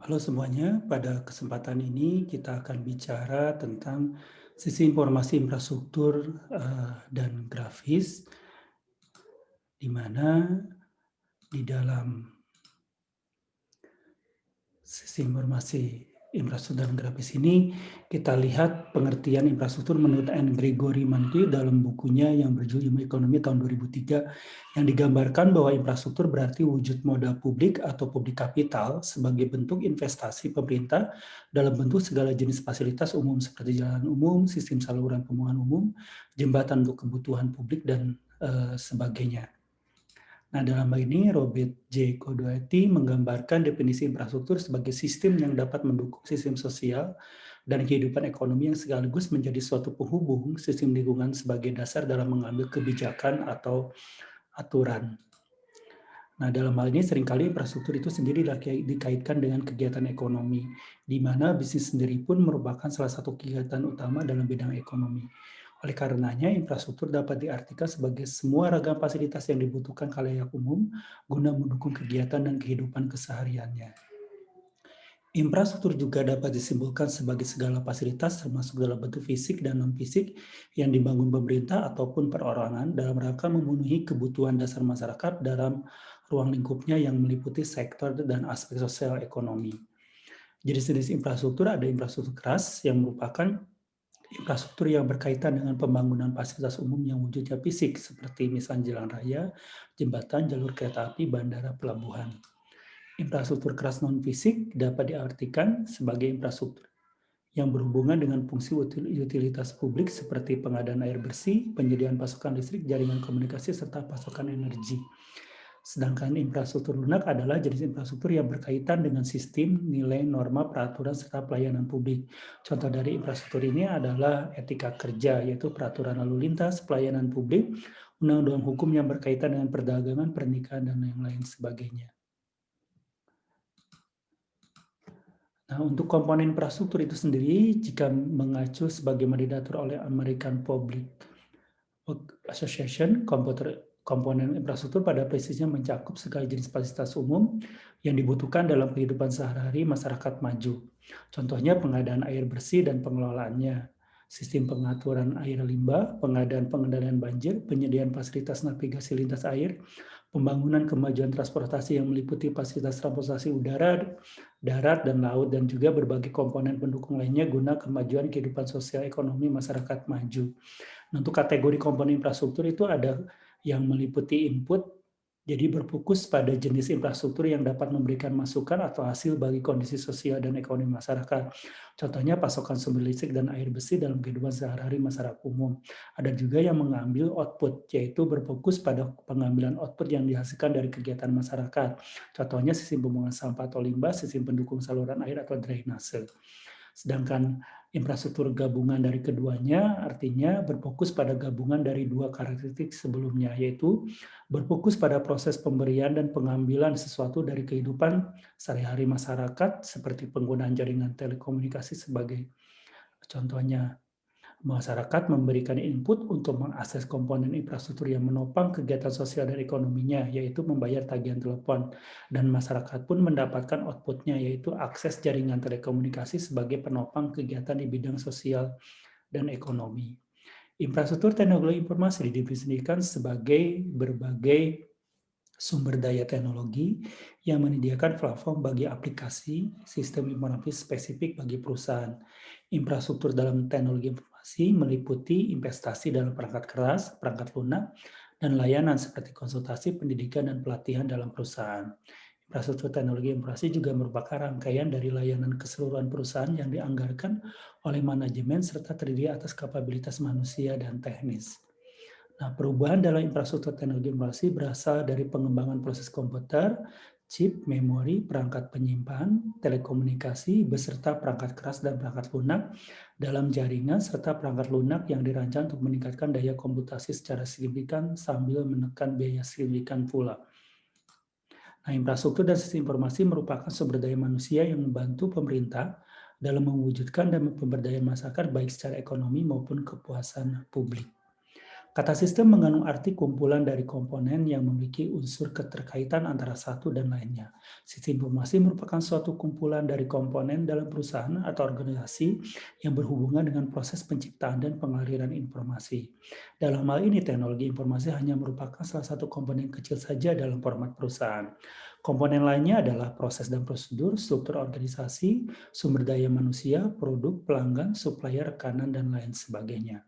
Halo semuanya, pada kesempatan ini kita akan bicara tentang sisi informasi infrastruktur dan grafis, di mana di dalam sisi informasi infrastruktur dan grafis ini kita lihat pengertian infrastruktur menurut N. Gregory Mankiw dalam bukunya yang berjudul Ilmu Ekonomi tahun 2003 yang digambarkan bahwa infrastruktur berarti wujud modal publik atau publik kapital sebagai bentuk investasi pemerintah dalam bentuk segala jenis fasilitas umum seperti jalan umum, sistem saluran pembuangan umum, jembatan untuk kebutuhan publik dan sebagainya. Nah, dalam hal ini Robert J. Kiyosaki menggambarkan definisi infrastruktur sebagai sistem yang dapat mendukung sistem sosial dan kehidupan ekonomi yang sekaligus menjadi suatu penghubung sistem lingkungan sebagai dasar dalam mengambil kebijakan atau aturan. Nah, dalam hal ini seringkali infrastruktur itu sendiri dikaitkan dengan kegiatan ekonomi, di mana bisnis sendiri pun merupakan salah satu kegiatan utama dalam bidang ekonomi. Oleh karenanya, infrastruktur dapat diartikan sebagai semua ragam fasilitas yang dibutuhkan khalayak umum guna mendukung kegiatan dan kehidupan kesehariannya. Infrastruktur juga dapat disimpulkan sebagai segala fasilitas termasuk dalam bentuk fisik dan non-fisik yang dibangun pemerintah ataupun perorangan dalam rangka memenuhi kebutuhan dasar masyarakat dalam ruang lingkupnya yang meliputi sektor dan aspek sosial ekonomi. Jenis-jenis infrastruktur ada infrastruktur keras yang merupakan infrastruktur yang berkaitan dengan pembangunan fasilitas umum yang wujudnya fisik seperti misalnya jalan raya, jembatan, jalur kereta api, bandara, pelabuhan. Infrastruktur keras non-fisik dapat diartikan sebagai infrastruktur yang berhubungan dengan fungsi utilitas publik seperti pengadaan air bersih, penyediaan pasokan listrik, jaringan komunikasi, serta pasokan energi. Sedangkan infrastruktur lunak adalah jenis infrastruktur yang berkaitan dengan sistem, nilai, norma, peraturan, serta pelayanan publik. Contoh dari infrastruktur ini adalah etika kerja, yaitu peraturan lalu lintas, pelayanan publik, undang-undang hukum yang berkaitan dengan perdagangan, pernikahan, dan lain-lain sebagainya. Nah, untuk komponen infrastruktur itu sendiri, jika mengacu sebagaimana diatur oleh American Public Association, komponen infrastruktur pada prinsipnya mencakup segala jenis fasilitas umum yang dibutuhkan dalam kehidupan sehari-hari masyarakat maju. Contohnya pengadaan air bersih dan pengelolaannya, sistem pengaturan air limbah, pengadaan pengendalian banjir, penyediaan fasilitas navigasi lintas air, pembangunan kemajuan transportasi yang meliputi fasilitas transportasi udara, darat, dan laut, dan juga berbagai komponen pendukung lainnya guna kemajuan kehidupan sosial ekonomi masyarakat maju. Nah, untuk kategori komponen infrastruktur itu ada yang meliputi input, jadi berfokus pada jenis infrastruktur yang dapat memberikan masukan atau hasil bagi kondisi sosial dan ekonomi masyarakat. Contohnya pasokan sumber listrik dan air bersih dalam kehidupan sehari-hari masyarakat umum. Ada juga yang mengambil output, yaitu berfokus pada pengambilan output yang dihasilkan dari kegiatan masyarakat. Contohnya sistem pembuangan sampah atau limbah, sistem pendukung saluran air atau drainase. Sedangkan infrastruktur gabungan dari keduanya artinya berfokus pada gabungan dari dua karakteristik sebelumnya, yaitu berfokus pada proses pemberian dan pengambilan sesuatu dari kehidupan sehari-hari masyarakat seperti penggunaan jaringan telekomunikasi sebagai contohnya. Masyarakat memberikan input untuk mengakses komponen infrastruktur yang menopang kegiatan sosial dan ekonominya, yaitu membayar tagihan telepon. Dan masyarakat pun mendapatkan outputnya, yaitu akses jaringan telekomunikasi sebagai penopang kegiatan di bidang sosial dan ekonomi. Infrastruktur teknologi informasi didefinisikan sebagai berbagai sumber daya teknologi yang menyediakan platform bagi aplikasi sistem informasi spesifik bagi perusahaan. Infrastruktur dalam teknologi informasi meliputi investasi dalam perangkat keras, perangkat lunak, dan layanan seperti konsultasi, pendidikan, dan pelatihan dalam perusahaan. Infrastruktur teknologi informasi juga merupakan rangkaian dari layanan keseluruhan perusahaan yang dianggarkan oleh manajemen serta terdiri atas kapabilitas manusia dan teknis. Nah, perubahan dalam infrastruktur teknologi informasi berasal dari pengembangan proses komputer, chip, memori, perangkat penyimpan, telekomunikasi, beserta perangkat keras dan perangkat lunak dalam jaringan, serta perangkat lunak yang dirancang untuk meningkatkan daya komputasi secara signifikan sambil menekan biaya signifikan pula. Nah, infrastruktur dan sistem informasi merupakan sumber daya manusia yang membantu pemerintah dalam mewujudkan dan pemberdayaan masyarakat baik secara ekonomi maupun kepuasan publik. Kata sistem mengandung arti kumpulan dari komponen yang memiliki unsur keterkaitan antara satu dan lainnya. Sistem informasi merupakan suatu kumpulan dari komponen dalam perusahaan atau organisasi yang berhubungan dengan proses penciptaan dan pengaliran informasi. Dalam hal ini, teknologi informasi hanya merupakan salah satu komponen kecil saja dalam format perusahaan. Komponen lainnya adalah proses dan prosedur, struktur organisasi, sumber daya manusia, produk, pelanggan, supplier, rekanan, dan lain sebagainya.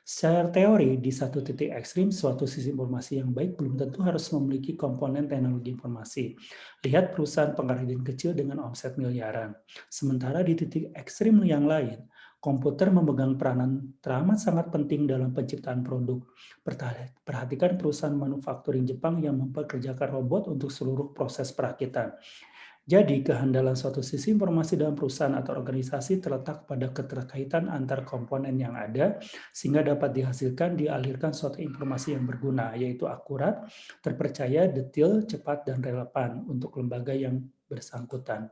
Secara teori, di satu titik ekstrim, suatu sistem informasi yang baik belum tentu harus memiliki komponen teknologi informasi. Lihat perusahaan pengrajin kecil dengan omset miliaran. Sementara di titik ekstrim yang lain, komputer memegang peranan teramat sangat penting dalam penciptaan produk. Perhatikan perusahaan manufakturing Jepang yang mempekerjakan robot untuk seluruh proses perakitan. Jadi, kehandalan suatu sisi informasi dalam perusahaan atau organisasi terletak pada keterkaitan antar komponen yang ada, sehingga dapat dialirkan suatu informasi yang berguna, yaitu akurat, terpercaya, detail, cepat, dan relevan untuk lembaga yang bersangkutan.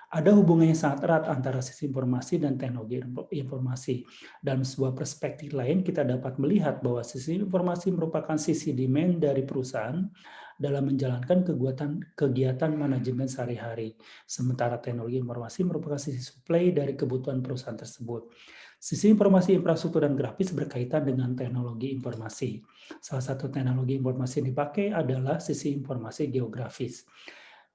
Ada hubungan yang sangat erat antara sistem informasi dan teknologi informasi. Dalam sebuah perspektif lain, kita dapat melihat bahwa sistem informasi merupakan sisi demand dari perusahaan dalam menjalankan kegiatan manajemen sehari-hari. Sementara teknologi informasi merupakan sisi supply dari kebutuhan perusahaan tersebut. Sisi informasi infrastruktur dan grafis berkaitan dengan teknologi informasi. Salah satu teknologi informasi yang dipakai adalah sisi informasi geografis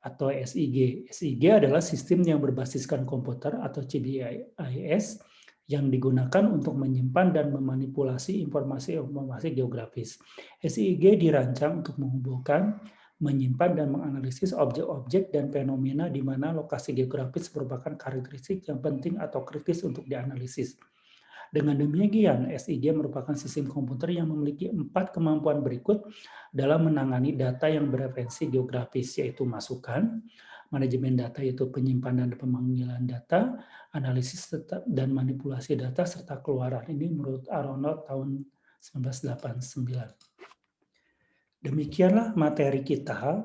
atau SIG. SIG adalah sistem yang berbasiskan komputer atau CBIS yang digunakan untuk menyimpan dan memanipulasi informasi geografis. SIG dirancang untuk menghubungkan, menyimpan, dan menganalisis objek-objek dan fenomena di mana lokasi geografis merupakan karakteristik yang penting atau kritis untuk dianalisis. Dengan demikian, SIG merupakan sistem komputer yang memiliki 4 kemampuan berikut dalam menangani data yang bereferensi geografis, yaitu masukan, manajemen data yaitu penyimpanan dan pemanggilan data, analisis dan manipulasi data, serta keluaran. Ini menurut Aronoff tahun 1989. Demikianlah materi kita.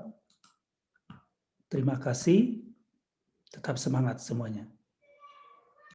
Terima kasih. Tetap semangat semuanya.